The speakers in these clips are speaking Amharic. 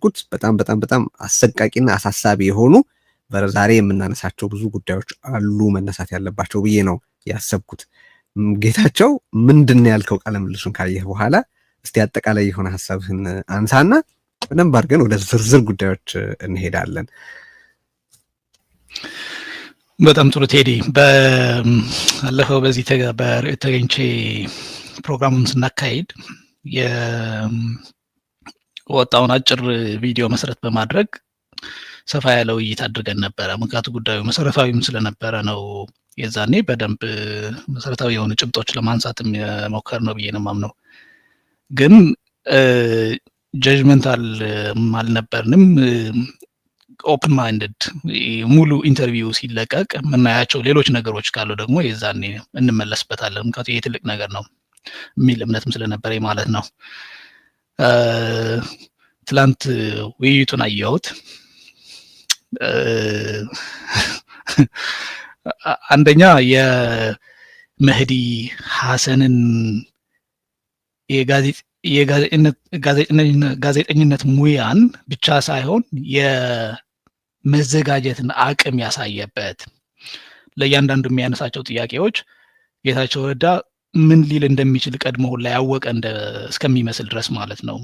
ያሰብኩት በጣም አሰቃቂና አሳሳቢ የሆኑ በዛሬ የምናነሳቸው ብዙ ጉዳዮች አሉ መነሳት ያለባቸው ብዬ ነው ያሰብኩት። ጌታቸው ምንድን ነው ያልከው ቃለ ምልልሱን ካየህ በኋላ እስቲ አጠቃላይ የሆነ ሐሳብህን አንሳና በደንብ አድርገን ወደ ዝርዝር ጉዳዮች እንሄዳለን። በጣም ጥሩ ቴዲ። ባለፈው በዚህ ተገኝቼ ፕሮግራሙን ስናካሄድ የወጣውን አጭር ቪዲዮ መሰረት በማድረግ ሰፋ ያለ ውይይት አድርገን ነበረ። ምክንያቱ ጉዳዩ መሰረታዊም ስለነበረ ነው የዛኔ በደንብ መሰረታዊ የሆኑ ጭብጦች ለማንሳትም የሞከር ነው ብዬ ነው የማምነው። ግን ጀጅመንታል አልነበርንም። ኦፕን ማይንድድ ሙሉ ኢንተርቪው ሲለቀቅ የምናያቸው ሌሎች ነገሮች ካሉ ደግሞ የዛኔ እንመለስበታለን። ምክንያቱ ይሄ ትልቅ ነገር ነው የሚል እምነትም ስለነበረ ማለት ነው። ትላንት ውይይቱን አየሁት። አንደኛ የመህዲ ሐሰንን የጋዜጠኝነት ሙያን ብቻ ሳይሆን የመዘጋጀትን አቅም ያሳየበት፣ ለእያንዳንዱ የሚያነሳቸው ጥያቄዎች ጌታቸው ረዳ ምን ሊል እንደሚችል ቀድሞ ላይ ያወቀ እስከሚመስል ድረስ ማለት ነው።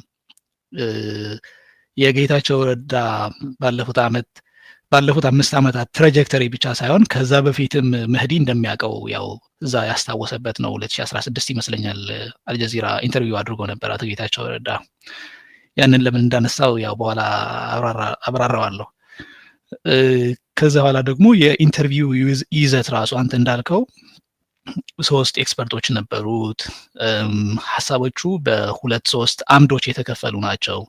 የጌታቸው ረዳ ባለፉት 5 ዓመታት ትራጀክተሪ ብቻ ሳይሆን ከዛ በፊትም መህዲ እንደሚያውቀው ያው እዛ ያስታወሰበት ነው። 2016 ይመስለኛል አልጀዚራ ኢንተርቪው አድርጎ ነበር አቶ ጌታቸው ረዳ። ያንን ለምን እንዳነሳው ያው በኋላ አብራራዋለሁ። ከዛ በኋላ ደግሞ የኢንተርቪው ይዘት ራሱ አንተ እንዳልከው 3 ኤክስፐርቶች ነበሩት። ሐሳቦቹ በ2-3 አምዶች የተከፈሉ ናቸው።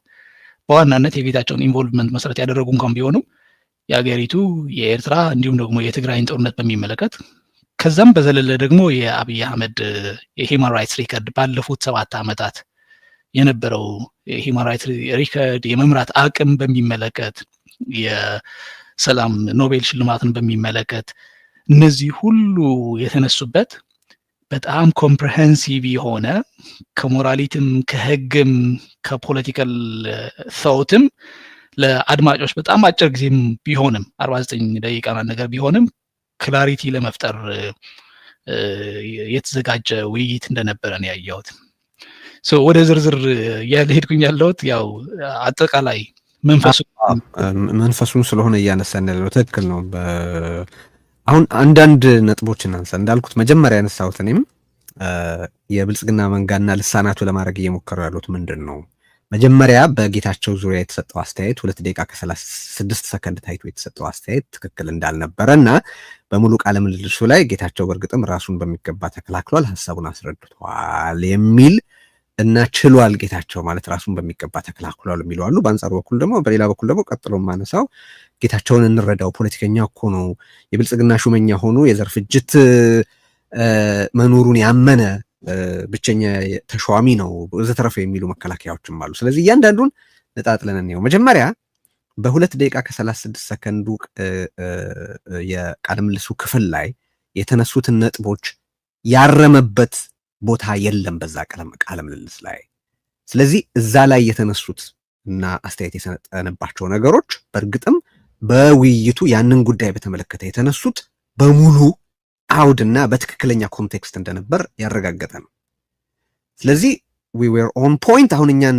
በዋናነት የጌታቸውን ኢንቮልቭመንት መሰረት ያደረጉ እንኳን ቢሆኑ የአገሪቱ የኤርትራ እንዲሁም ደግሞ የትግራይን ጦርነት በሚመለከት፣ ከዛም በዘለለ ደግሞ የአብይ አህመድ የሂውማን ራይትስ ሪከርድ ባለፉት 7 ዓመታት የነበረው የሂውማን ራይትስ ሪከርድ የመምራት አቅም በሚመለከት፣ የሰላም ኖቤል ሽልማትን በሚመለከት፣ እነዚህ ሁሉ የተነሱበት በጣም ኮምፕሬሄንሲቭ የሆነ ከሞራሊቲም ከህግም ከፖለቲካል ቶትም ለአድማጮች በጣም አጭር ጊዜም ቢሆንም 49 ደቂቃ ነገር ቢሆንም ክላሪቲ ለመፍጠር የተዘጋጀ ውይይት እንደነበረ ነው ያየሁት። ወደ ዝርዝር ያልሄድኩኝ ያለሁት ያው አጠቃላይ መንፈሱን ስለሆነ እያነሳን ያለው ትክክል ነው። አሁን አንዳንድ ነጥቦችን አንሳ እንዳልኩት መጀመሪያ ያነሳሁት እኔም የብልጽግና መንጋና ልሳናቱ ለማድረግ እየሞከሩ ያሉት ምንድን ነው? መጀመሪያ በጌታቸው ዙሪያ የተሰጠው አስተያየት 2 ደቂቃ ከ36 ሰከንድ ታይቶ የተሰጠው አስተያየት ትክክል እንዳልነበረ እና በሙሉ ቃለ ምልልሱ ላይ ጌታቸው በእርግጥም ራሱን በሚገባ ተከላክሏል፣ ሀሳቡን አስረድቷል የሚል እና ችሏል ጌታቸው ማለት ራሱን በሚገባ ተከላክሏል የሚሉ አሉ። በአንጻሩ በኩል ደግሞ በሌላ በኩል ደግሞ ቀጥሎ ማነሳው ጌታቸውን እንረዳው ፖለቲከኛ እኮ ነው፣ የብልጽግና ሹመኛ ሆኖ የዘር ፍጅት መኖሩን ያመነ ብቸኛ ተሿሚ ነው ወዘተረፈ የሚሉ መከላከያዎችም አሉ። ስለዚህ እያንዳንዱን ነጣጥለን እንየው። መጀመሪያ በ2 ደቂቃ ከ36 ሰከንዱ የቃለ ምልልሱ ክፍል ላይ የተነሱትን ነጥቦች ያረመበት ቦታ የለም በዛ ቃለ ምልልስ ላይ። ስለዚህ እዛ ላይ የተነሱት እና አስተያየት የሰጠንባቸው ነገሮች በእርግጥም በውይይቱ ያንን ጉዳይ በተመለከተ የተነሱት በሙሉ አውድና በትክክለኛ ኮንቴክስት እንደነበር ያረጋገጠ ነው። ስለዚህ we were on point። አሁን እኛን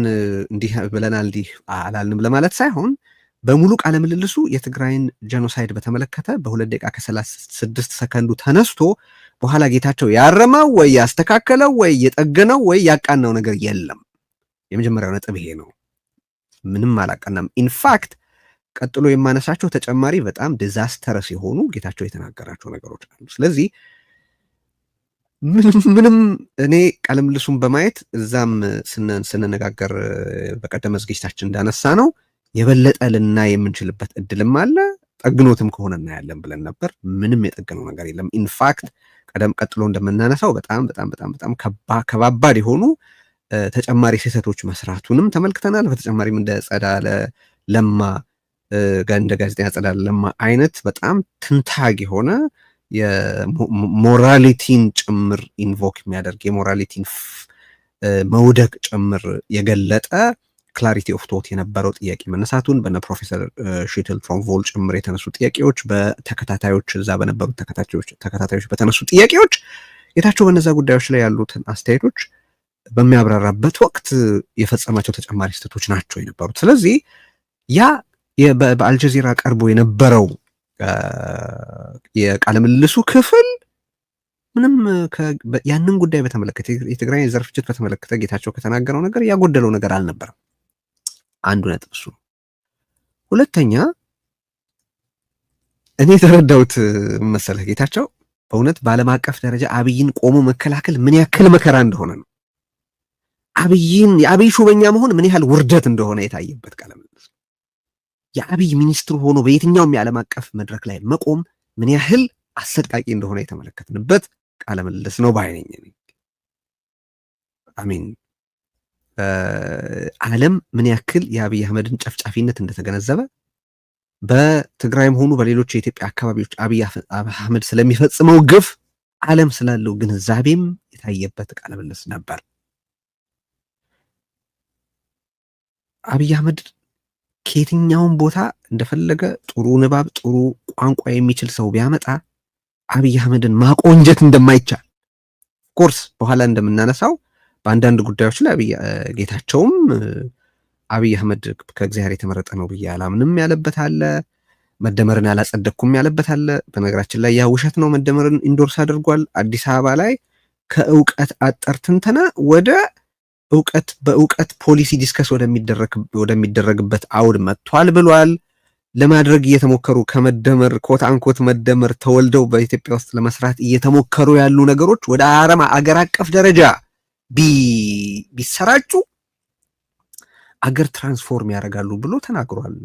እንዲህ ብለናል እንዲህ አላልንም ለማለት ሳይሆን በሙሉ ቃለ ምልልሱ የትግራይን ጄኖሳይድ በተመለከተ በ2 ደቂቃ ከ36 ሰከንዱ ተነስቶ በኋላ ጌታቸው ያረመው ወይ ያስተካከለው ወይ የጠገነው ወይ ያቃናው ነገር የለም። የመጀመሪያው ነጥብ ይሄ ነው። ምንም አላቃናም። ኢንፋክት ቀጥሎ የማነሳቸው ተጨማሪ በጣም ዲዛስተረስ የሆኑ ጌታቸው የተናገራቸው ነገሮች አሉ። ስለዚህ ምንም እኔ ቃለ ምልልሱን በማየት እዛም ስንነጋገር በቀደመ ዝግጅታችን እንዳነሳ ነው የበለጠ ልና የምንችልበት እድልም አለ። ጠግኖትም ከሆነ እናያለን ብለን ነበር። ምንም የጠገነው ነገር የለም። ኢንፋክት ቀጥሎ እንደምናነሳው በጣም ከባባድ የሆኑ ተጨማሪ ስህተቶች መስራቱንም ተመልክተናል። በተጨማሪም እንደ ጸዳለ ለማ እንደ ጋዜጠኛ ጸዳለ ለማ አይነት በጣም ትንታግ የሆነ የሞራሊቲን ጭምር ኢንቮክ የሚያደርግ የሞራሊቲን መውደቅ ጭምር የገለጠ ክላሪቲ ኦፍ ቶት የነበረው ጥያቄ መነሳቱን በነ ፕሮፌሰር ሺትል ፍሮም ቮል ጭምር የተነሱ ጥያቄዎች፣ በተከታታዮች እዛ በነበሩ ተከታታዮች በተነሱ ጥያቄዎች ጌታቸው በነዛ ጉዳዮች ላይ ያሉትን አስተያየቶች በሚያብራራበት ወቅት የፈጸማቸው ተጨማሪ ስህተቶች ናቸው የነበሩት። ስለዚህ ያ በአልጀዚራ ቀርቦ የነበረው የቃለ ምልልሱ ክፍል ምንም ያንን ጉዳይ በተመለከተ የትግራይ የዘር ፍጅት በተመለከተ ጌታቸው ከተናገረው ነገር ያጎደለው ነገር አልነበረም። አንዱ ነጥብ እሱ። ሁለተኛ እኔ የተረዳሁት መሰለህ ጌታቸው በእውነት በዓለም አቀፍ ደረጃ አብይን ቆሞ መከላከል ምን ያክል መከራ እንደሆነ ነው። የአብይ ሹመኛ መሆን ምን ያህል ውርደት እንደሆነ የታየበት ቃለ ምልልስ። የአብይ ሚኒስትር ሆኖ በየትኛውም የዓለም አቀፍ መድረክ ላይ መቆም ምን ያህል አሰቃቂ እንደሆነ የተመለከትንበት ቃለ ምልልስ ነው ባይነኝ። አሚን ዓለም ምን ያክል የአብይ አህመድን ጨፍጫፊነት እንደተገነዘበ በትግራይም ሆኑ በሌሎች የኢትዮጵያ አካባቢዎች አብይ አህመድ ስለሚፈጽመው ግፍ ዓለም ስላለው ግንዛቤም የታየበት ቃለ ምልልስ ነበር። አብይ አህመድ ከየትኛውም ቦታ እንደፈለገ ጥሩ ንባብ ጥሩ ቋንቋ የሚችል ሰው ቢያመጣ አብይ አህመድን ማቆንጀት እንደማይቻል ኮርስ በኋላ እንደምናነሳው በአንዳንድ ጉዳዮች ላይ ጌታቸውም አብይ አህመድ ከእግዚአብሔር የተመረጠ ነው ብዬ አላምንም ያለበት አለ። መደመርን ያላጸደቅኩም ያለበት አለ። በነገራችን ላይ ያ ውሸት ነው። መደመርን ኢንዶርስ አድርጓል። አዲስ አበባ ላይ ከእውቀት አጠር ትንተና ወደ በእውቀት ፖሊሲ ዲስከስ ወደሚደረግበት አውድ መጥቷል ብሏል። ለማድረግ እየተሞከሩ ከመደመር ኮት አንኮት መደመር ተወልደው በኢትዮጵያ ውስጥ ለመስራት እየተሞከሩ ያሉ ነገሮች ወደ አገር አቀፍ ደረጃ ቢሰራጩ አገር ትራንስፎርም ያደርጋሉ ብሎ ተናግሯል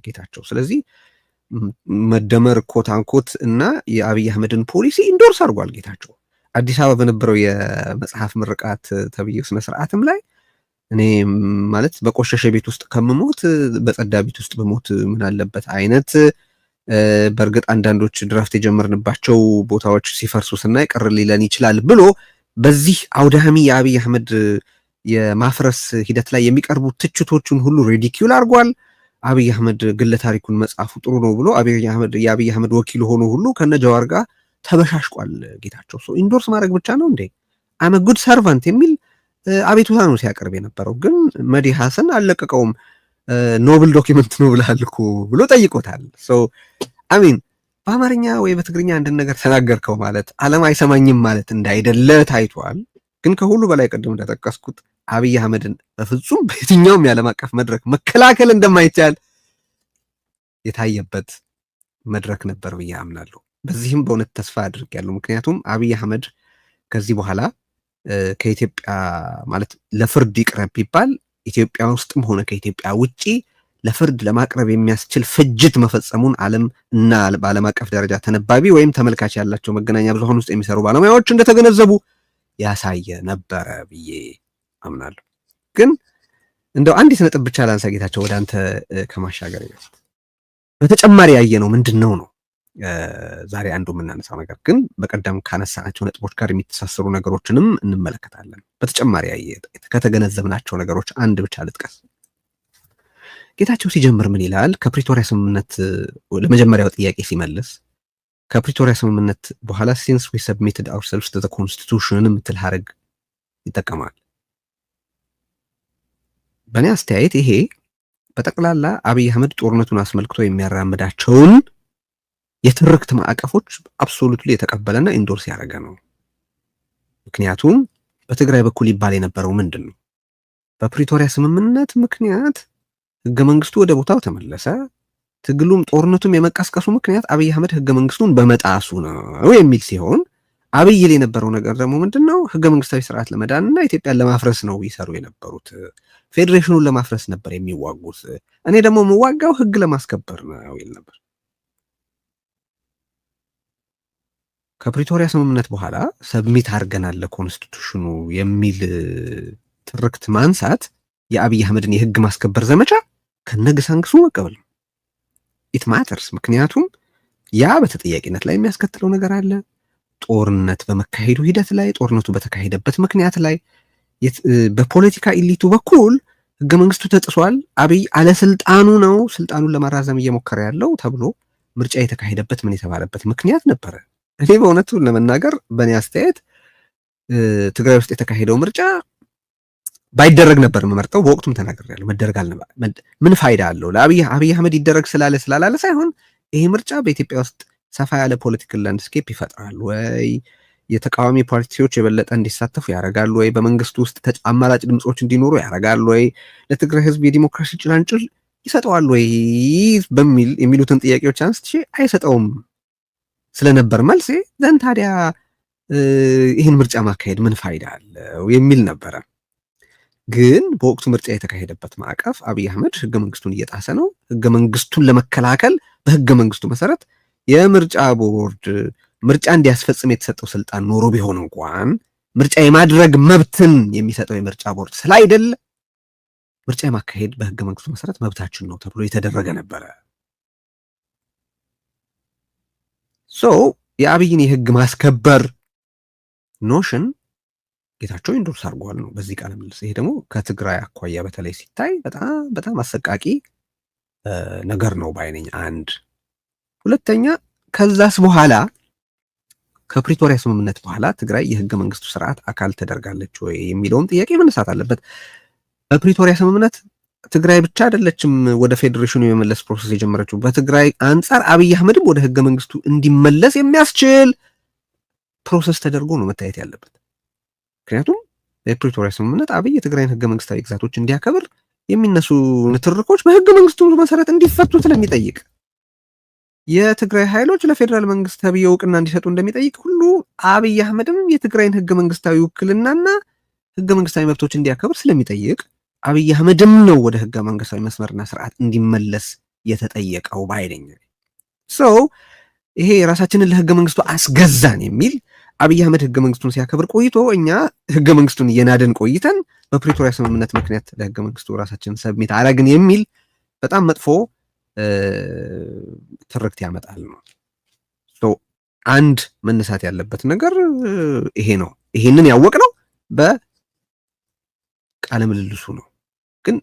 ጌታቸው። ስለዚህ መደመር ኮት አንኮት እና የአብይ አህመድን ፖሊሲ ኢንዶርስ አድርጓል ጌታቸው። አዲስ አበባ በነበረው የመጽሐፍ ምርቃት ተብዬው ስነ ስርዓትም ላይ እኔ ማለት በቆሸሸ ቤት ውስጥ ከምሞት በጸዳ ቤት ውስጥ በሞት ምን አለበት አይነት በእርግጥ አንዳንዶች ድራፍት የጀመርንባቸው ቦታዎች ሲፈርሱ ስናይ ቅር ሊለን ይችላል ብሎ በዚህ አውዳሚ የአብይ አህመድ የማፍረስ ሂደት ላይ የሚቀርቡ ትችቶችን ሁሉ ሪዲኪዩል አድርጓል። አብይ አህመድ ግለ ታሪኩን መጽሐፉ ጥሩ ነው ብሎ የአብይ አህመድ ወኪል ሆኖ ሁሉ ከነ ጀዋር ጋር ተበሻሽቋል ጌታቸው። ሰው ኢንዶርስ ማድረግ ብቻ ነው እንዴ? አመ ጉድ ሰርቫንት የሚል አቤቱታ ነው ሲያቀርብ የነበረው። ግን መዲ ሐሰን አልለቀቀውም። ኖብል ዶኪመንት ነው ብለሃል እኮ ብሎ ጠይቆታል። አሚን በአማርኛ ወይ በትግርኛ አንድን ነገር ተናገርከው ማለት ዓለም አይሰማኝም ማለት እንዳይደለ ታይቷል። ግን ከሁሉ በላይ ቀደም እንደጠቀስኩት አብይ አህመድን በፍጹም በየትኛውም የዓለም አቀፍ መድረክ መከላከል እንደማይቻል የታየበት መድረክ ነበር ብዬ አምናለሁ። በዚህም በእውነት ተስፋ አድርጌያለሁ። ምክንያቱም አብይ አህመድ ከዚህ በኋላ ከኢትዮጵያ ማለት ለፍርድ ይቅረብ ቢባል ኢትዮጵያ ውስጥም ሆነ ከኢትዮጵያ ውጪ ለፍርድ ለማቅረብ የሚያስችል ፍጅት መፈጸሙን ዓለም እና በዓለም አቀፍ ደረጃ ተነባቢ ወይም ተመልካች ያላቸው መገናኛ ብዙሃን ውስጥ የሚሰሩ ባለሙያዎች እንደተገነዘቡ ያሳየ ነበረ ብዬ አምናለሁ። ግን እንደው አንዲት ነጥብ ብቻ ላንሳ ጌታቸው ወደ አንተ ከማሻገር በፊት በተጨማሪ ያየነው ምንድነው ነው ዛሬ አንዱ የምናነሳው ነገር ግን በቀደም ካነሳናቸው ነጥቦች ጋር የሚተሳሰሩ ነገሮችንም እንመለከታለን። በተጨማሪ ከተገነዘብናቸው ነገሮች አንድ ብቻ ልጥቀስ። ጌታቸው ሲጀምር ምን ይላል? ከፕሪቶሪያ ስምምነት ለመጀመሪያው ጥያቄ ሲመልስ ከፕሪቶሪያ ስምምነት በኋላ ሲንስ ዊ ሰብሚትድ አውርሰልቭስ ቱ ዘ ኮንስቲቱሽን የምትል ሀረግ ይጠቀማል። በእኔ አስተያየት ይሄ በጠቅላላ አብይ አህመድ ጦርነቱን አስመልክቶ የሚያራምዳቸውን የትርክት ማዕቀፎች አብሶሉትሊ የተቀበለና ኢንዶርስ ያደረገ ነው። ምክንያቱም በትግራይ በኩል ይባል የነበረው ምንድን ነው? በፕሪቶሪያ ስምምነት ምክንያት ህገ መንግስቱ ወደ ቦታው ተመለሰ፣ ትግሉም ጦርነቱም የመቀስቀሱ ምክንያት አብይ አህመድ ህገ መንግስቱን በመጣሱ ነው የሚል ሲሆን አብይ ይል የነበረው ነገር ደግሞ ምንድን ነው? ህገ መንግስታዊ ስርዓት ለመዳንና ኢትዮጵያን ለማፍረስ ነው ይሰሩ የነበሩት። ፌዴሬሽኑን ለማፍረስ ነበር የሚዋጉት። እኔ ደግሞ የምዋጋው ህግ ለማስከበር ነው ይል ነበር። ከፕሪቶሪያ ስምምነት በኋላ ሰብሚት አድርገናል ለኮንስቲቱሽኑ የሚል ትርክት ማንሳት የአብይ አህመድን የህግ ማስከበር ዘመቻ ከነግሳንግሱ መቀበል ነው። ኢት ማተርስ። ምክንያቱም ያ በተጠያቂነት ላይ የሚያስከትለው ነገር አለ። ጦርነት በመካሄዱ ሂደት ላይ፣ ጦርነቱ በተካሄደበት ምክንያት ላይ በፖለቲካ ኢሊቱ በኩል ህገ መንግስቱ ተጥሷል፣ አብይ አለስልጣኑ ነው ስልጣኑን ለማራዘም እየሞከረ ያለው ተብሎ ምርጫ የተካሄደበት ምን የተባለበት ምክንያት ነበረ። እኔ በእውነቱ ለመናገር በእኔ አስተያየት ትግራይ ውስጥ የተካሄደው ምርጫ ባይደረግ ነበር የምመርጠው። በወቅቱም ተናግሬያለሁ። መደረግ ምን ፋይዳ አለው? ለአብይ አህመድ ይደረግ ስላላለ ሳይሆን ይሄ ምርጫ በኢትዮጵያ ውስጥ ሰፋ ያለ ፖለቲካል ላንድስኬፕ ይፈጥራል ወይ? የተቃዋሚ ፓርቲዎች የበለጠ እንዲሳተፉ ያደርጋል ወይ? በመንግስቱ ውስጥ አማራጭ ድምፆች እንዲኖሩ ያደርጋል ወይ? ለትግራይ ህዝብ የዲሞክራሲ ጭላንጭል ይሰጠዋል ወይ? የሚሉትን ጥያቄዎች አንስቼ አይሰጠውም ስለነበር መልሴ ዘን ታዲያ ይህን ምርጫ ማካሄድ ምን ፋይዳ አለው የሚል ነበረ። ግን በወቅቱ ምርጫ የተካሄደበት ማዕቀፍ አብይ አህመድ ህገ መንግስቱን እየጣሰ ነው። ህገ መንግስቱን ለመከላከል በህገ መንግስቱ መሰረት የምርጫ ቦርድ ምርጫ እንዲያስፈጽም የተሰጠው ስልጣን ኖሮ ቢሆን እንኳን ምርጫ የማድረግ መብትን የሚሰጠው የምርጫ ቦርድ ስላይደለ ምርጫ የማካሄድ በህገ መንግስቱ መሰረት መብታችን ነው ተብሎ የተደረገ ነበረ። የአብይን የህግ ማስከበር ኖሽን ጌታቸው ኢንዶርስ አድርጓል ነው በዚህ ቃለ ምልልስ። ይሄ ደግሞ ከትግራይ አኳያ በተለይ ሲታይ በጣም በጣም አሰቃቂ ነገር ነው ባይነኝ። አንድ ሁለተኛ፣ ከዛስ በኋላ ከፕሪቶሪያ ስምምነት በኋላ ትግራይ የህገ መንግስቱ ስርዓት አካል ተደርጋለች ወይ የሚለውን ጥያቄ መነሳት አለበት። በፕሪቶሪያ ስምምነት ትግራይ ብቻ አይደለችም ወደ ፌዴሬሽኑ የመመለስ ፕሮሰስ የጀመረችው። በትግራይ አንጻር አብይ አህመድም ወደ ህገ መንግስቱ እንዲመለስ የሚያስችል ፕሮሰስ ተደርጎ ነው መታየት ያለበት። ምክንያቱም የፕሪቶሪያ ስምምነት አብይ የትግራይን ህገ መንግስታዊ ግዛቶች እንዲያከብር የሚነሱ ንትርኮች በህገ መንግስቱ መሰረት እንዲፈቱ ስለሚጠይቅ የትግራይ ኃይሎች ለፌዴራል መንግስት ተብዬ እውቅና እንዲሰጡ እንደሚጠይቅ ሁሉ አብይ አህመድም የትግራይን ህገ መንግስታዊ ውክልናና ህገ መንግስታዊ መብቶች እንዲያከብር ስለሚጠይቅ አብይ አህመድም ነው ወደ ህገ መንግስታዊ መስመርና ስርዓት እንዲመለስ የተጠየቀው ባይደኝ። ይሄ ራሳችንን ለህገ መንግስቱ አስገዛን የሚል አብይ አህመድ ህገ መንግስቱን ሲያከብር ቆይቶ እኛ ህገ መንግስቱን እየናደን ቆይተን በፕሪቶሪያ ስምምነት ምክንያት ለህገ መንግስቱ ራሳችንን ሰብሚት አረግን የሚል በጣም መጥፎ ትርክት ያመጣል ነው። አንድ መነሳት ያለበት ነገር ይሄ ነው። ይሄንን ያወቅነው በቃለ ምልልሱ ነው። ግን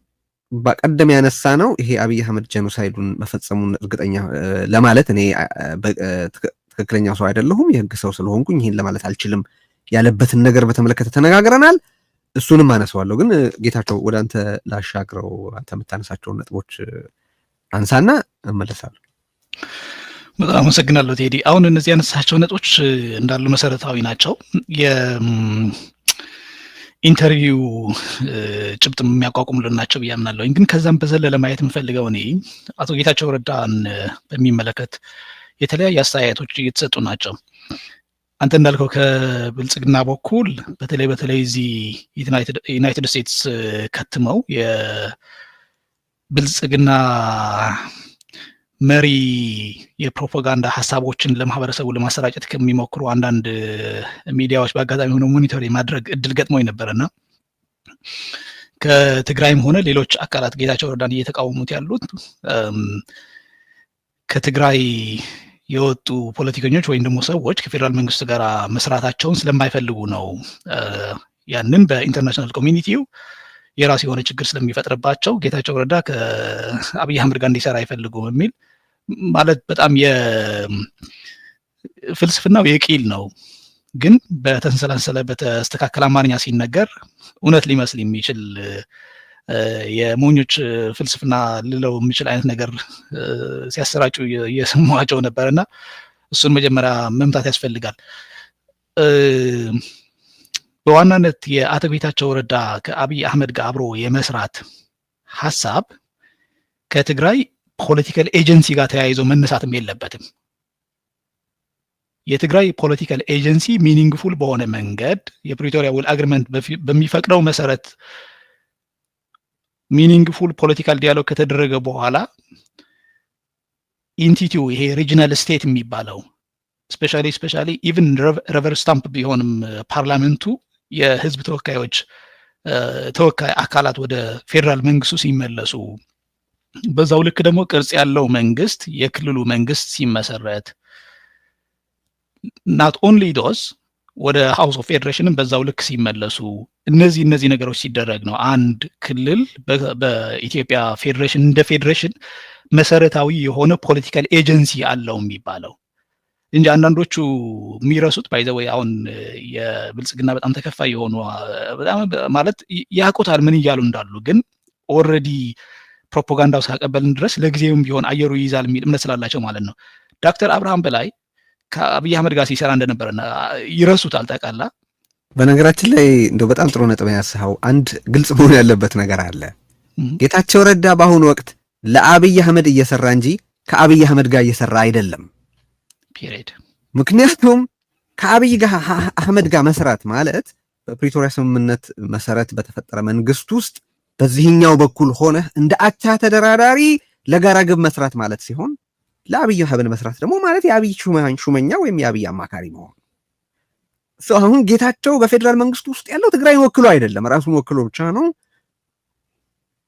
በቀደም ያነሳ ነው ይሄ አብይ አህመድ ጄኖሳይዱን መፈጸሙን እርግጠኛ ለማለት እኔ ትክክለኛ ሰው አይደለሁም፣ የህግ ሰው ስለሆንኩኝ ይሄን ለማለት አልችልም ያለበትን ነገር በተመለከተ ተነጋግረናል። እሱንም አነሳዋለሁ። ግን ጌታቸው ወደ አንተ ላሻግረው። አንተ የምታነሳቸውን ነጥቦች አንሳና እመለሳለሁ። በጣም አመሰግናለሁ ቴዲ። አሁን እነዚህ ያነሳቸው ነጥቦች እንዳሉ መሰረታዊ ናቸው። የኢንተርቪው ጭብጥ የሚያቋቁሙልን ናቸው ብዬ አምናለሁ። ግን ከዛም በዘለለ ማየት የምፈልገው እኔ አቶ ጌታቸው ረዳን በሚመለከት የተለያዩ አስተያየቶች እየተሰጡ ናቸው። አንተ እንዳልከው ከብልጽግና በኩል በተለይ እዚህ ዩናይትድ ስቴትስ ከትመው የብልጽግና መሪ የፕሮፓጋንዳ ሀሳቦችን ለማህበረሰቡ ለማሰራጨት ከሚሞክሩ አንዳንድ ሚዲያዎች በአጋጣሚ ሆኖ ሞኒተር የማድረግ እድል ገጥሞኝ ነበርና ከትግራይም ሆነ ሌሎች አካላት ጌታቸው ረዳን እየተቃወሙት ያሉት ከትግራይ የወጡ ፖለቲከኞች ወይም ደግሞ ሰዎች ከፌዴራል መንግስት ጋር መስራታቸውን ስለማይፈልጉ ነው። ያንን በኢንተርናሽናል ኮሚኒቲው የራሱ የሆነ ችግር ስለሚፈጥርባቸው ጌታቸው ረዳ ከአብይ አህመድ ጋር እንዲሰራ አይፈልጉም የሚል ማለት በጣም የፍልስፍናው የቂል ነው። ግን በተንሰላሰለ በተስተካከለ አማርኛ ሲነገር እውነት ሊመስል የሚችል የሞኞች ፍልስፍና ልለው የሚችል አይነት ነገር ሲያሰራጩ የሰማቸው ነበርና እሱን መጀመሪያ መምታት ያስፈልጋል። በዋናነት የአቶ ጌታቸው ረዳ ከአብይ አህመድ ጋር አብሮ የመስራት ሀሳብ ከትግራይ ፖለቲካል ኤጀንሲ ጋር ተያይዞ መነሳትም የለበትም። የትግራይ ፖለቲካል ኤጀንሲ ሚኒንግፉል በሆነ መንገድ የፕሪቶሪያ ውል አግሪመንት በሚፈቅደው መሰረት ሚኒንግፉል ፖለቲካል ዲያሎግ ከተደረገ በኋላ ኢንቲቲው ይሄ ሪጂናል ስቴት የሚባለው ስፔሻሊ ኢቭን ረቨር ስታምፕ ቢሆንም ፓርላመንቱ የህዝብ ተወካዮች ተወካይ አካላት ወደ ፌዴራል መንግስቱ ሲመለሱ በዛው ልክ ደግሞ ቅርጽ ያለው መንግስት የክልሉ መንግስት ሲመሰረት not only those ወደ ሃውስ ኦፍ ፌዴሬሽንም በዛው ልክ ሲመለሱ እነዚህ ነገሮች ሲደረግ ነው አንድ ክልል በኢትዮጵያ ፌዴሬሽን እንደ ፌዴሬሽን መሰረታዊ የሆነ ፖለቲካል ኤጀንሲ አለው የሚባለው እንጂ አንዳንዶቹ የሚረሱት ባይዘወይ አሁን የብልጽግና በጣም ተከፋይ የሆኑ በጣም ማለት ያውቁታል ምን እያሉ እንዳሉ ግን ኦልሬዲ ፕሮፓጋንዳው ሳቀበልን ድረስ ለጊዜውም ቢሆን አየሩ ይይዛል የሚል እምነት ስላላቸው ማለት ነው። ዶክተር አብርሃም በላይ ከአብይ አህመድ ጋር ሲሰራ እንደነበረና ይረሱታል ታውቃላ። በነገራችን ላይ እንደው በጣም ጥሩ ነጥብ ያነሳው አንድ ግልጽ መሆን ያለበት ነገር አለ። ጌታቸው ረዳ በአሁኑ ወቅት ለአብይ አህመድ እየሰራ እንጂ ከአብይ አህመድ ጋር እየሰራ አይደለም። ፒሪድ። ምክንያቱም ከአብይ አህመድ ጋር መስራት ማለት በፕሪቶሪያ ስምምነት መሰረት በተፈጠረ መንግስት ውስጥ በዚህኛው በኩል ሆነ እንደ አቻ ተደራዳሪ ለጋራ ግብ መስራት ማለት ሲሆን ለአብይ አህመድ መስራት ደግሞ ማለት የአብይ ሹመኛ ወይም የአብይ አማካሪ መሆን። አሁን ጌታቸው በፌዴራል መንግስቱ ውስጥ ያለው ትግራይን ወክሎ አይደለም፣ ራሱን ወክሎ ብቻ ነው።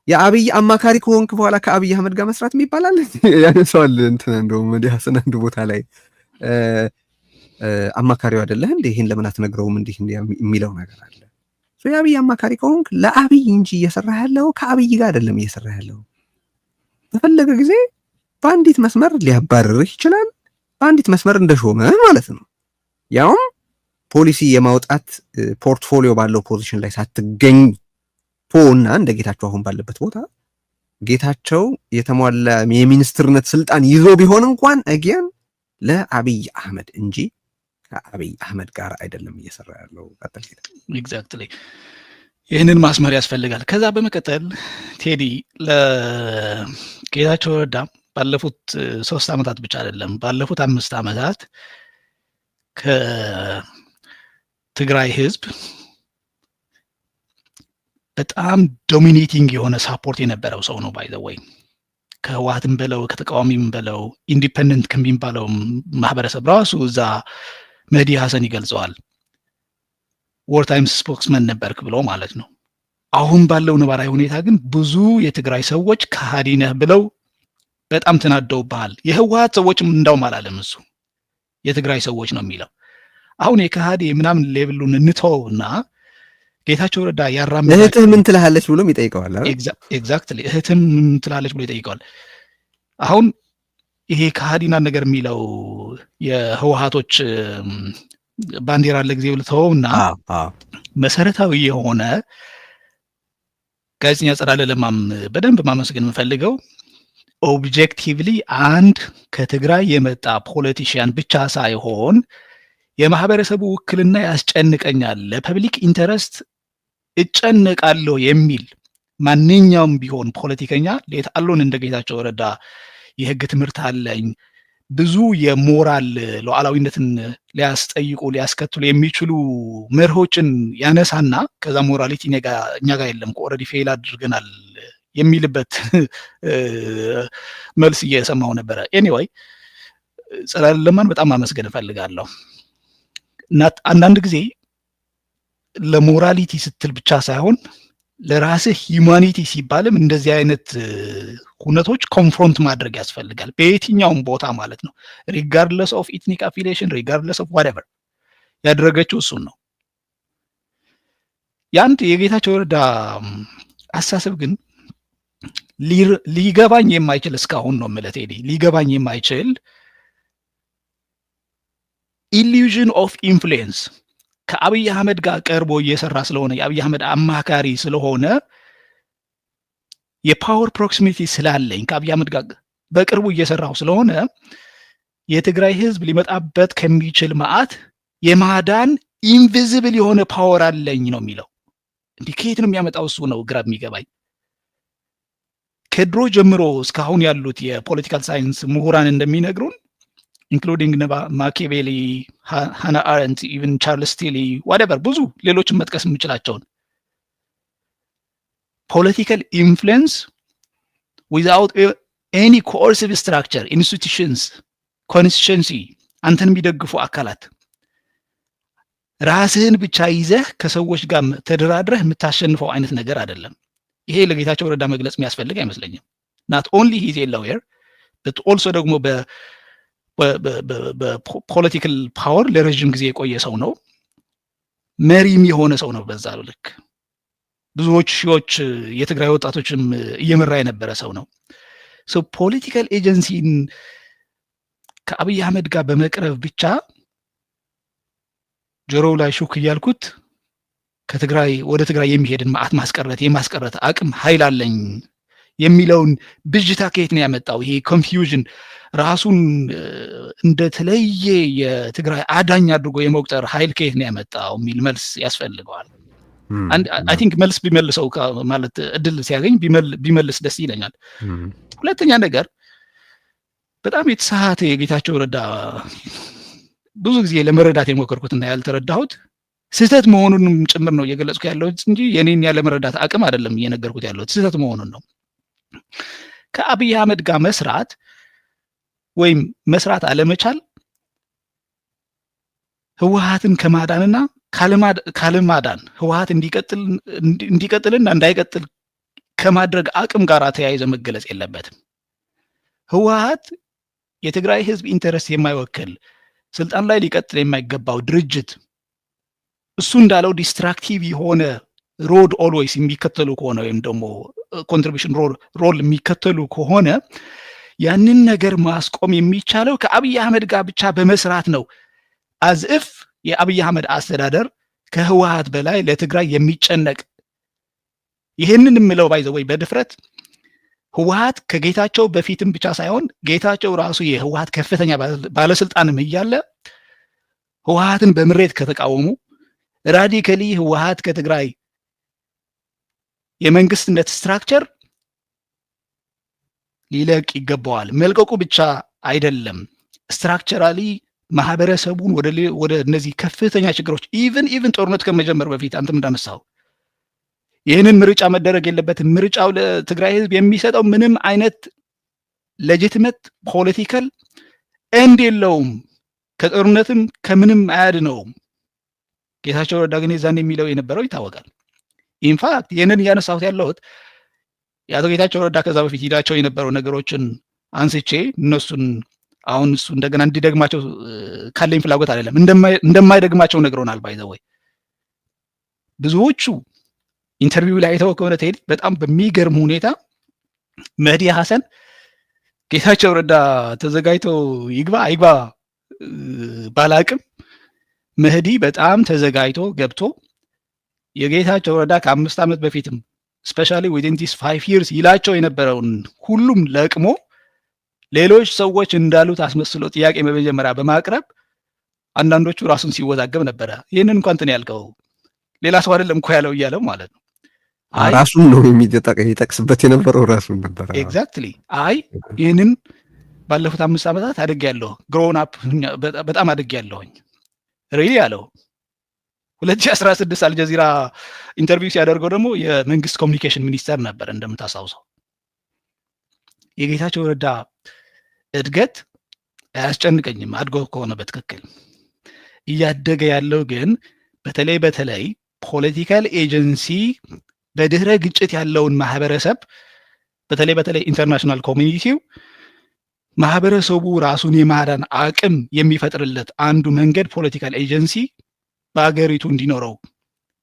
የአብይ አማካሪ ከሆንክ በኋላ ከአብይ አህመድ ጋር መስራት የሚባላል ያነሳዋል። እንትን እንደውም ዲያስና አንድ ቦታ ላይ አማካሪው አይደለህ እንዴ ይሄን ለምን አትነግረውም እንዲህ የሚለው ነገር አለ። የአብይ አማካሪ ከሆንክ ለአብይ እንጂ እየሰራህ ያለው ከአብይ ጋር አይደለም እየሰራህ ያለው። በፈለገ ጊዜ በአንዲት መስመር ሊያባርርህ ይችላል፣ በአንዲት መስመር እንደሾመ ማለት ነው። ያውም ፖሊሲ የማውጣት ፖርትፎሊዮ ባለው ፖዚሽን ላይ ሳትገኝ ፖና እንደ ጌታቸው አሁን ባለበት ቦታ ጌታቸው የተሟላ የሚኒስትርነት ስልጣን ይዞ ቢሆን እንኳን አጊያን ለአብይ አህመድ እንጂ ከአብይ አህመድ ጋር አይደለም እየሰራ ያለው። ቀጥል። ኤግዛክትሊ ይህንን ማስመር ያስፈልጋል። ከዛ በመቀጠል ቴዲ ለጌታቸው ረዳ ባለፉት 3 ዓመታት ብቻ አይደለም ባለፉት 5 ዓመታት ከትግራይ ህዝብ በጣም ዶሚኔቲንግ የሆነ ሳፖርት የነበረው ሰው ነው። ባይ ዘ ወይ ከህወሓትም በለው ከተቃዋሚም በለው ኢንዲፔንደንት ከሚባለው ማህበረሰብ ራሱ እዛ መህዲ ሀሰን ይገልጸዋል። ዎር ታይምስ ስፖክስመን ነበርክ ብሎ ማለት ነው። አሁን ባለው ነባራዊ ሁኔታ ግን ብዙ የትግራይ ሰዎች ከሃዲ ነህ ብለው በጣም ተናደውብሃል። የህወሓት ሰዎችም እንዳውም አላለም እሱ የትግራይ ሰዎች ነው የሚለው። አሁን የከሃዲ ምናምን ሌብሉን እንተውና ጌታቸው ረዳ ያራምዳል። እህትህ ምን ትልሃለች ብሎም ይጠይቀዋል አይደል? ኤግዛክትሊ እህትህ ምን ትልሃለች ብሎ ይጠይቀዋል። አሁን ይሄ ከሃዲና ነገር የሚለው የህወሓቶች ባንዲራ ለጊዜው ልተውና መሰረታዊ የሆነ ጋዜጠኛ ጸዳለ ለማም በደንብ ማመስገን የምፈልገው ኦብጀክቲቭሊ አንድ ከትግራይ የመጣ ፖለቲሽያን ብቻ ሳይሆን የማህበረሰቡ ውክልና ያስጨንቀኛል፣ ለፐብሊክ ኢንተረስት እጨነቃለሁ የሚል ማንኛውም ቢሆን ፖለቲከኛ ሌታሉን እንደ ጌታቸው ረዳ የህግ ትምህርት አለኝ ብዙ የሞራል ሉዓላዊነትን ሊያስጠይቁ ሊያስከትሉ የሚችሉ መርሆችን ያነሳና ከዛ ሞራሊቲ እኛ ጋር የለም ኦልሬዲ ፌል አድርገናል የሚልበት መልስ እየሰማው ነበረ። ኤኒዌይ ጸዳለ ለማን በጣም ማመስገን እፈልጋለሁ። እና አንዳንድ ጊዜ ለሞራሊቲ ስትል ብቻ ሳይሆን ለራስህ ሂዩማኒቲ ሲባልም እንደዚህ አይነት ሁነቶች ኮንፍሮንት ማድረግ ያስፈልጋል፣ በየትኛውም ቦታ ማለት ነው። ሪጋርድለስ ኦፍ ኢትኒክ አፊሊዬሽን ሪጋርድለስ ኦፍ ዋትኤቨር ያደረገችው እሱን ነው። የአንድ የጌታቸው ረዳ አሳሰብ ግን ሊገባኝ የማይችል እስካሁን ነው የምልህ ቴዲ፣ ሊገባኝ የማይችል ኢሉዥን ኦፍ ኢንፍሉዌንስ ከአብይ አህመድ ጋር ቀርቦ እየሰራ ስለሆነ የአብይ አህመድ አማካሪ ስለሆነ የፓወር ፕሮክሲሚቲ ስላለኝ ከአብይ አህመድ ጋር በቅርቡ እየሰራው ስለሆነ የትግራይ ህዝብ ሊመጣበት ከሚችል መዓት የማዳን ኢንቪዚብል የሆነ ፓወር አለኝ ነው የሚለው። እንዲህ ከየት ነው የሚያመጣው? እሱ ነው ግራ የሚገባኝ። ከድሮ ጀምሮ እስካሁን ያሉት የፖለቲካል ሳይንስ ምሁራን እንደሚነግሩን ኢንክሉዲንግ ማኪያቬሊ፣ ሃና አረንት፣ ኢቨን ቻርልስ ቲሊ ዋትኤቨር ብዙ ሌሎችን መጥቀስ የምንችላቸውን ፖለቲካል ኢንፍሉዌንስ ዊዛውት ኤኒ ኮኦርሲቭ ስትራክቸር ኢንስቲቱሽንስ ኮንስቲቱንሲ አንተን የሚደግፉ አካላት ራስህን ብቻ ይዘህ ከሰዎች ጋር ተደራድረህ የምታሸንፈው አይነት ነገር አይደለም። ይሄ ለጌታቸው ረዳ መግለጽ የሚያስፈልግ አይመስለኝም። ናት ኦንሊ ሂዝ ኤ ሎየር በት ኦልሶ ደግሞ በፖለቲካል ፓወር ለረጅም ጊዜ የቆየ ሰው ነው። መሪም የሆነ ሰው ነው። በዛ ልክ ብዙዎች ሺዎች የትግራይ ወጣቶችም እየመራ የነበረ ሰው ነው። ፖለቲካል ኤጀንሲን ከአብይ አህመድ ጋር በመቅረብ ብቻ ጆሮው ላይ ሹክ እያልኩት ከትግራይ ወደ ትግራይ የሚሄድን መዓት የማስቀረት አቅም ኃይል አለኝ የሚለውን ብዥታ ከየት ነው ያመጣው? ይሄ ኮንፊውዥን ራሱን እንደተለየ የትግራይ አዳኝ አድርጎ የመቁጠር ኃይል ከየት ነው ያመጣው የሚል መልስ ያስፈልገዋል። አይ ቲንክ መልስ ቢመልሰው ማለት እድል ሲያገኝ ቢመልስ ደስ ይለኛል። ሁለተኛ ነገር በጣም የተሳሳተ የጌታቸው ረዳ ብዙ ጊዜ ለመረዳት የሞከርኩትና ያልተረዳሁት ስህተት መሆኑንም ጭምር ነው እየገለጽኩ ያለሁት እንጂ የኔን ያለመረዳት አቅም አይደለም እየነገርኩት ያለሁት፣ ስህተት መሆኑን ነው። ከአብይ አህመድ ጋር መስራት ወይም መስራት አለመቻል ህወሓትን ከማዳንና ካለማዳን ህወሓት እንዲቀጥልና እንዳይቀጥል ከማድረግ አቅም ጋር ተያይዘ መገለጽ የለበትም። ህወሓት የትግራይ ህዝብ ኢንተረስት የማይወክል ስልጣን ላይ ሊቀጥል የማይገባው ድርጅት እሱ እንዳለው ዲስትራክቲቭ የሆነ ሮድ ኦልዌይስ የሚከተሉ ከሆነ ወይም ደግሞ ኮንትሪቢሽን ሮል የሚከተሉ ከሆነ ያንን ነገር ማስቆም የሚቻለው ከአብይ አህመድ ጋር ብቻ በመስራት ነው። አዝእፍ የአብይ አህመድ አስተዳደር ከህወሓት በላይ ለትግራይ የሚጨነቅ ይህንን የምለው ባይዘወይ በድፍረት ህወሓት ከጌታቸው በፊትም ብቻ ሳይሆን ጌታቸው ራሱ የህወሓት ከፍተኛ ባለስልጣንም እያለ ህወሓትን በምሬት ከተቃወሙ ራዲካሊ ህወሓት ከትግራይ የመንግስትነት ስትራክቸር ሊለቅ ይገባዋል። መልቀቁ ብቻ አይደለም፣ ስትራክቸራሊ ማህበረሰቡን ወደ እነዚህ ከፍተኛ ችግሮች ኢቭን ጦርነት ከመጀመር በፊት አንተም እንዳነሳው ይህንን ምርጫ መደረግ የለበትም። ምርጫው ለትግራይ ህዝብ የሚሰጠው ምንም አይነት ሌጂቲሜት ፖለቲካል ኤንድ የለውም፣ ከጦርነትም ከምንም አያድነውም። ጌታቸው ረዳ ግን የዛን የሚለው የነበረው ይታወቃል። ኢንፋክት ይህንን እያነሳሁት ያለሁት የአቶ ጌታቸው ረዳ ከዛ በፊት ሂዳቸው የነበረው ነገሮችን አንስቼ እነሱን አሁን እሱ እንደገና እንዲደግማቸው ካለኝ ፍላጎት አይደለም፣ እንደማይደግማቸው ነግሮናል። ባይዘወይ ብዙዎቹ ኢንተርቪው ላይ አይተው ከሆነ ትሄድ በጣም በሚገርም ሁኔታ መህዲ ሐሰን ጌታቸው ረዳ ተዘጋጅቶ ይግባ አይግባ ባላቅም መህዲ በጣም ተዘጋጅቶ ገብቶ የጌታቸው ረዳ ከ5 ዓመት በፊትም ስፔሻሊ ዊዝን ዲስ 5 years ይላቸው የነበረውን ሁሉም ለቅሞ ሌሎች ሰዎች እንዳሉት አስመስሎ ጥያቄ በመጀመሪያ በማቅረብ አንዳንዶቹ ራሱን ሲወዛገብ ነበረ። ይህንን እንኳን እንትን ያልከው ሌላ ሰው አይደለም እኮ ያለው እያለው ማለት ነው። ራሱን ነው የሚጠቅስበት የነበረው ራሱን ነበር። ኤግዛክትሊ። አይ ይህንን ባለፉት 5 ዓመታት አድጌያለሁ፣ ግሮውን አፕ በጣም አድጌያለሁኝ ሪሊ ያለው 2016 አልጀዚራ ኢንተርቪው ሲያደርገው ደግሞ የመንግስት ኮሚኒኬሽን ሚኒስተር ነበር እንደምታስታውሰው። የጌታቸው ረዳ እድገት አያስጨንቀኝም አድጎ ከሆነ በትክክል እያደገ ያለው ግን በተለይ ፖለቲካል ኤጀንሲ በድህረ ግጭት ያለውን ማህበረሰብ በተለይ ኢንተርናሽናል ኮሚኒቲው ማህበረሰቡ ራሱን የማዳን አቅም የሚፈጥርለት አንዱ መንገድ ፖለቲካል ኤጀንሲ በአገሪቱ እንዲኖረው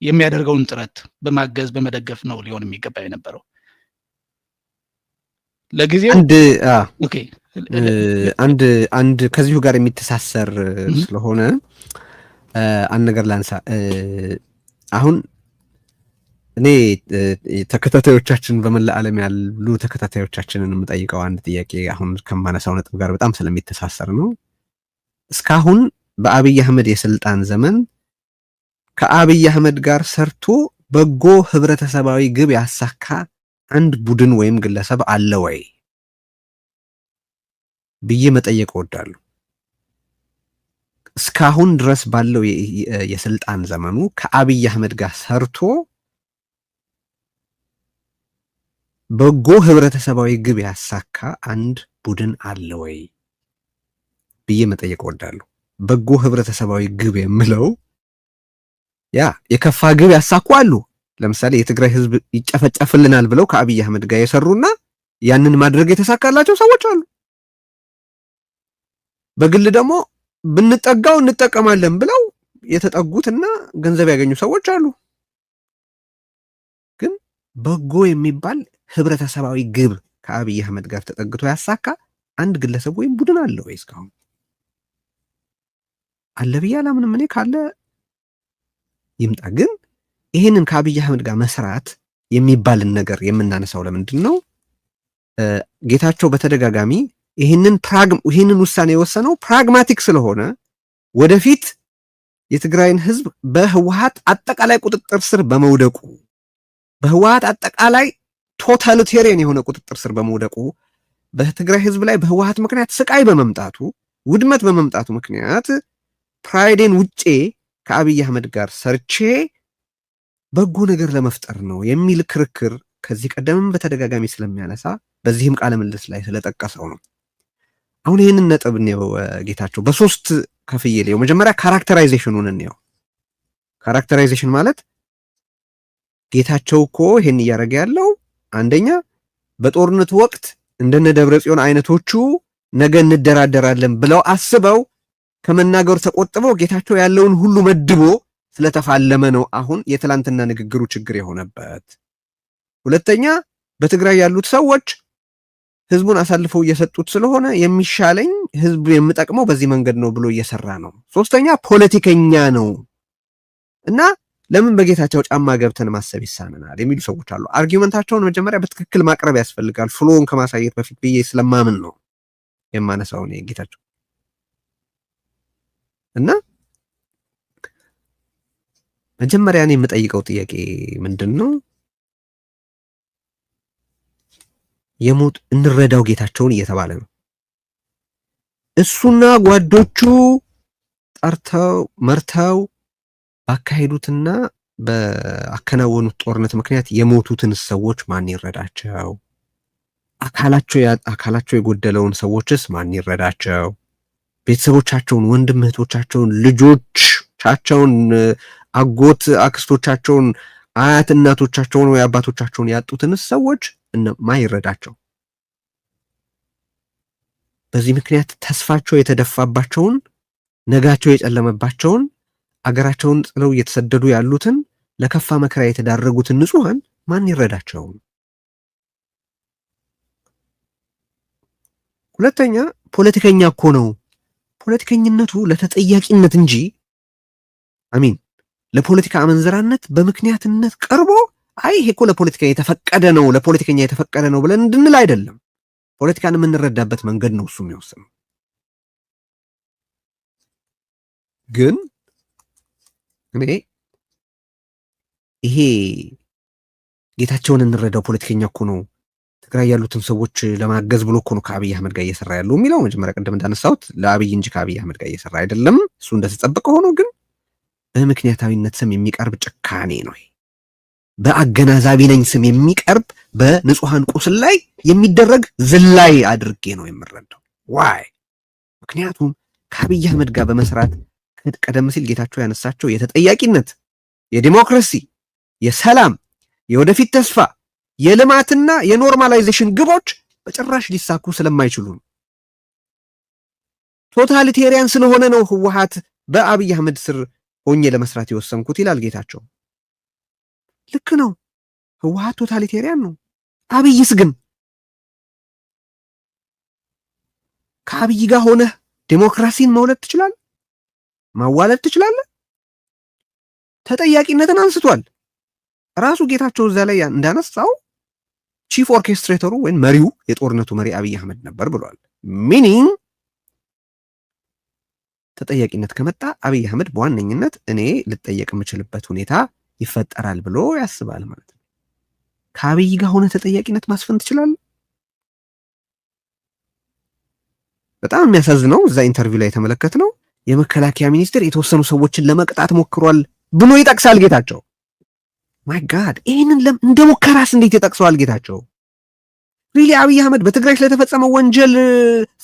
የሚያደርገውን ጥረት በማገዝ በመደገፍ ነው ሊሆን የሚገባ የነበረው። ለጊዜው አንድ ከዚሁ ጋር የሚተሳሰር ስለሆነ አንድ ነገር ላንሳ። አሁን እኔ ተከታታዮቻችን በመላ ዓለም ያሉ ተከታታዮቻችንን የምጠይቀው አንድ ጥያቄ አሁን ከማነሳው ነጥብ ጋር በጣም ስለሚተሳሰር ነው። እስካሁን በአብይ አህመድ የስልጣን ዘመን ከአብይ አህመድ ጋር ሰርቶ በጎ ህብረተሰባዊ ግብ ያሳካ አንድ ቡድን ወይም ግለሰብ አለ ወይ ብዬ መጠየቅ እወዳለሁ። እስካሁን ድረስ ባለው የስልጣን ዘመኑ ከአብይ አህመድ ጋር ሰርቶ በጎ ህብረተሰባዊ ግብ ያሳካ አንድ ቡድን አለ ወይ ብዬ መጠየቅ እወዳለሁ። በጎ ህብረተሰባዊ ግብ የምለው ያ የከፋ ግብ ያሳኩ አሉ። ለምሳሌ የትግራይ ህዝብ ይጨፈጨፍልናል ብለው ከአብይ አህመድ ጋር የሰሩና ያንን ማድረግ የተሳካላቸው ሰዎች አሉ። በግል ደግሞ ብንጠጋው እንጠቀማለን ብለው የተጠጉትና ገንዘብ ያገኙ ሰዎች አሉ። ግን በጎ የሚባል ህብረተሰባዊ ግብ ከአብይ አህመድ ጋር ተጠግቶ ያሳካ አንድ ግለሰብ ወይም ቡድን አለ ወይ? እስካሁን አለ ብዬ አላምንም። እኔ ካለ ይምጣ። ግን ይህንን ከአብይ አህመድ ጋር መስራት የሚባልን ነገር የምናነሳው ለምንድን ነው? ጌታቸው በተደጋጋሚ ይህንን ውሳኔ የወሰነው ፕራግማቲክ ስለሆነ ወደፊት የትግራይን ህዝብ በህወሓት አጠቃላይ ቁጥጥር ስር በመውደቁ በህወሓት አጠቃላይ ቶታሊቴሪያን የሆነ ቁጥጥር ስር በመውደቁ በትግራይ ህዝብ ላይ በህወሓት ምክንያት ስቃይ በመምጣቱ ውድመት በመምጣቱ ምክንያት ፕራይዴን ውጬ ከአብይ አህመድ ጋር ሰርቼ በጎ ነገር ለመፍጠር ነው የሚል ክርክር ከዚህ ቀደምም በተደጋጋሚ ስለሚያነሳ በዚህም ቃለ ምልልስ ላይ ስለጠቀሰው ነው። አሁን ይህንን ነጥብ ነው ጌታቸው በሶስት ከፍዬ ነው። መጀመሪያ ካራክተራይዜሽኑን ነው። ካራክተራይዜሽን ማለት ጌታቸው እኮ ይሄን እያደረገ ያለው አንደኛ በጦርነቱ ወቅት እንደነ ደብረጽዮን አይነቶቹ ነገ እንደራደራለን ብለው አስበው ከመናገሩ ተቆጥበው ጌታቸው ያለውን ሁሉ መድቦ ስለተፋለመ ነው አሁን የትላንትና ንግግሩ ችግር የሆነበት። ሁለተኛ በትግራይ ያሉት ሰዎች ህዝቡን አሳልፈው እየሰጡት ስለሆነ የሚሻለኝ ህዝብ የምጠቅመው በዚህ መንገድ ነው ብሎ እየሰራ ነው። ሶስተኛ ፖለቲከኛ ነው እና ለምን በጌታቸው ጫማ ገብተን ማሰብ ይሳነናል የሚሉ ሰዎች አሉ። አርጊውመንታቸውን መጀመሪያ በትክክል ማቅረብ ያስፈልጋል ፍሎውን ከማሳየት በፊት ብዬ ስለማምን ነው የማነሳው ነው ጌታቸው። እና መጀመሪያ እኔ የምጠይቀው ጥያቄ ምንድን ነው? የሞት እንረዳው ጌታቸውን እየተባለ ነው። እሱና ጓዶቹ ጠርተው መርተው ባካሄዱትና በአከናወኑት ጦርነት ምክንያት የሞቱትን ሰዎች ማን ይረዳቸው? አካላቸው የጎደለውን ሰዎችስ ማን ይረዳቸው? ቤተሰቦቻቸውን፣ ወንድም እህቶቻቸውን፣ ልጆቻቸውን፣ አጎት አክስቶቻቸውን፣ አያት እናቶቻቸውን ወይ አባቶቻቸውን ያጡትን ሰዎች ማን ይረዳቸው? በዚህ ምክንያት ተስፋቸው የተደፋባቸውን፣ ነጋቸው የጨለመባቸውን፣ አገራቸውን ጥለው እየተሰደዱ ያሉትን፣ ለከፋ መከራ የተዳረጉትን ንጹሃን ማን ይረዳቸው? ሁለተኛ ፖለቲከኛ እኮ ነው። ፖለቲከኝነቱ ለተጠያቂነት እንጂ ለፖለቲካ አመንዝራነት በምክንያትነት ቀርቦ አይ ይሄ እኮ ለፖለቲካ የተፈቀደ ነው ለፖለቲከኛ የተፈቀደ ነው ብለን እንድንል አይደለም። ፖለቲካን የምንረዳበት መንገድ ነው እሱ የሚወስነው። ግን እኔ ይሄ ጌታቸውን እንረዳው ፖለቲከኛ እኮ ነው ትግራይ ያሉትን ሰዎች ለማገዝ ብሎ እኮ ነው ከአብይ አህመድ ጋር እየሰራ ያለው የሚለው መጀመሪያ ቀደም እንዳነሳሁት ለአብይ እንጂ ከአብይ አህመድ ጋር እየሰራ አይደለም። እሱ እንደተጠበቀ ሆኖ ግን በምክንያታዊነት ስም የሚቀርብ ጭካኔ ነው። በአገናዛቢ ነኝ ስም የሚቀርብ በንጹሃን ቁስል ላይ የሚደረግ ዝላይ አድርጌ ነው የምረዳው። ዋይ ምክንያቱም ከአብይ አህመድ ጋር በመስራት ቀደም ሲል ጌታቸው ያነሳቸው የተጠያቂነት፣ የዲሞክራሲ፣ የሰላም፣ የወደፊት ተስፋ፣ የልማትና የኖርማላይዜሽን ግቦች በጭራሽ ሊሳኩ ስለማይችሉ ነው። ቶታሊቴሪያን ስለሆነ ነው ህወሓት በአብይ አህመድ ስር ሆኜ ለመስራት የወሰንኩት ይላል ጌታቸው። ልክ ነው። ህወሓት ቶታሊቴሪያን ነው። አብይስ ግን ከአብይ ጋር ሆነህ ዴሞክራሲን መውለድ ትችላለህ፣ ማዋለድ ትችላለህ። ተጠያቂነትን አንስቷል። ራሱ ጌታቸው እዛ ላይ እንዳነሳው ቺፍ ኦርኬስትሬተሩ ወይም መሪው የጦርነቱ መሪ አብይ አህመድ ነበር ብሏል። ሚኒንግ ተጠያቂነት ከመጣ አብይ አህመድ በዋነኝነት እኔ ልጠየቅ የምችልበት ሁኔታ ይፈጠራል ብሎ ያስባል ማለት ነው። ከአብይ ጋር ሆነ ተጠያቂነት ማስፈን ትችላለህ። በጣም የሚያሳዝነው እዛ ኢንተርቪው ላይ የተመለከትነው የመከላከያ ሚኒስቴር የተወሰኑ ሰዎችን ለመቅጣት ሞክሯል ብሎ ይጠቅሳል ጌታቸው። ማይ ጋድ ይህንን እንደ ሙከራስ እንዴት ይጠቅሰዋል ጌታቸው? ሪሊ አብይ አህመድ በትግራይ ስለተፈጸመው ወንጀል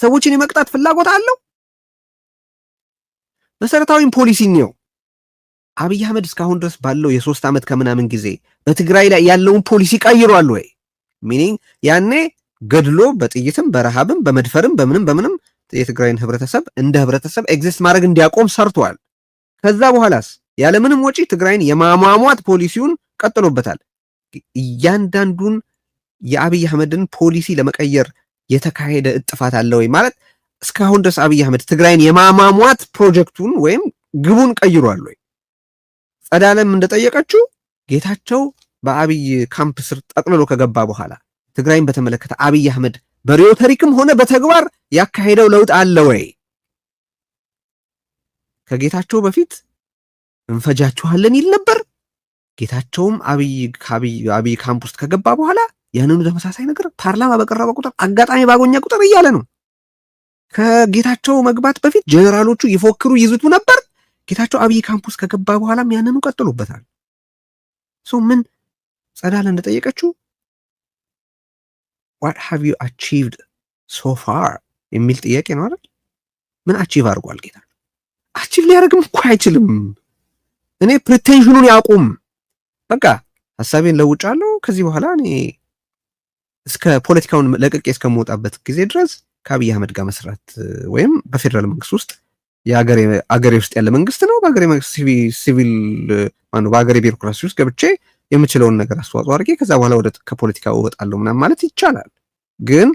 ሰዎችን የመቅጣት ፍላጎት አለው? መሰረታዊም ፖሊሲ ነው። አብይ አህመድ እስካሁን ድረስ ባለው የ3 ዓመት ከምናምን ጊዜ በትግራይ ላይ ያለውን ፖሊሲ ቀይሯል ወይ? ሚኒንግ ያኔ ገድሎ በጥይትም በረሃብም በመድፈርም በምንም የትግራይን ህብረተሰብ እንደ ህብረተሰብ ኤግዚስት ማድረግ እንዲያቆም ሰርቷል። ከዛ በኋላስ ያለምንም ወጪ ትግራይን የማሟሟት ፖሊሲውን ቀጥሎበታል። እያንዳንዱን የአብይ አህመድን ፖሊሲ ለመቀየር የተካሄደ እጥፋት አለ ወይ ማለት እስካሁን ድረስ አብይ አህመድ ትግራይን የማሟሟት ፕሮጀክቱን ወይም ግቡን ቀይሯል ወይ? ጸዳለም እንደጠየቀችው ጌታቸው በአብይ ካምፕ ስር ጠቅልሎ ከገባ በኋላ ትግራይን በተመለከተ አብይ አህመድ በሪዮተሪክም ሆነ በተግባር ያካሄደው ለውጥ አለ ወይ? ከጌታቸው በፊት እንፈጃችኋለን ይል ነበር። ጌታቸውም አብይ ካምፕ ውስጥ ከገባ በኋላ ያንኑ ተመሳሳይ ነገር ፓርላማ በቀረበ ቁጥር አጋጣሚ ባጎኛ ቁጥር እያለ ነው። ከጌታቸው መግባት በፊት ጀነራሎቹ ይፎክሩ ይዝቱ ነበር። ጌታቸው አብይ ካምፕ ውስጥ ከገባ በኋላም ያንኑ ቀጥሎበታል። ምን ጸዳለ እንደጠየቀችው what have you achieved so far የሚል ጥያቄ ነው አይደል? ምን አቺቭ አድርጓል ጌታ? አቺቭ ሊያደርግም እኮ አይችልም። እኔ ፕሪቴንሽኑን ያቁም። በቃ ሐሳቤን ለውጫለሁ። ከዚህ በኋላ እኔ እስከ ፖለቲካውን ለቅቄ እስከምወጣበት ጊዜ ድረስ ከአብይ አህመድ ጋር መስራት ወይም በፌደራል መንግስት ውስጥ የአገሬ ውስጥ ያለ መንግስት ነው። በአገሬ ሲቪል በአገሬ ቢሮክራሲ ውስጥ ገብቼ የምችለውን ነገር አስተዋጽኦ አድርጌ ከዛ በኋላ ወደ ከፖለቲካ እወጣለሁ ምናምን ማለት ይቻላል። ግን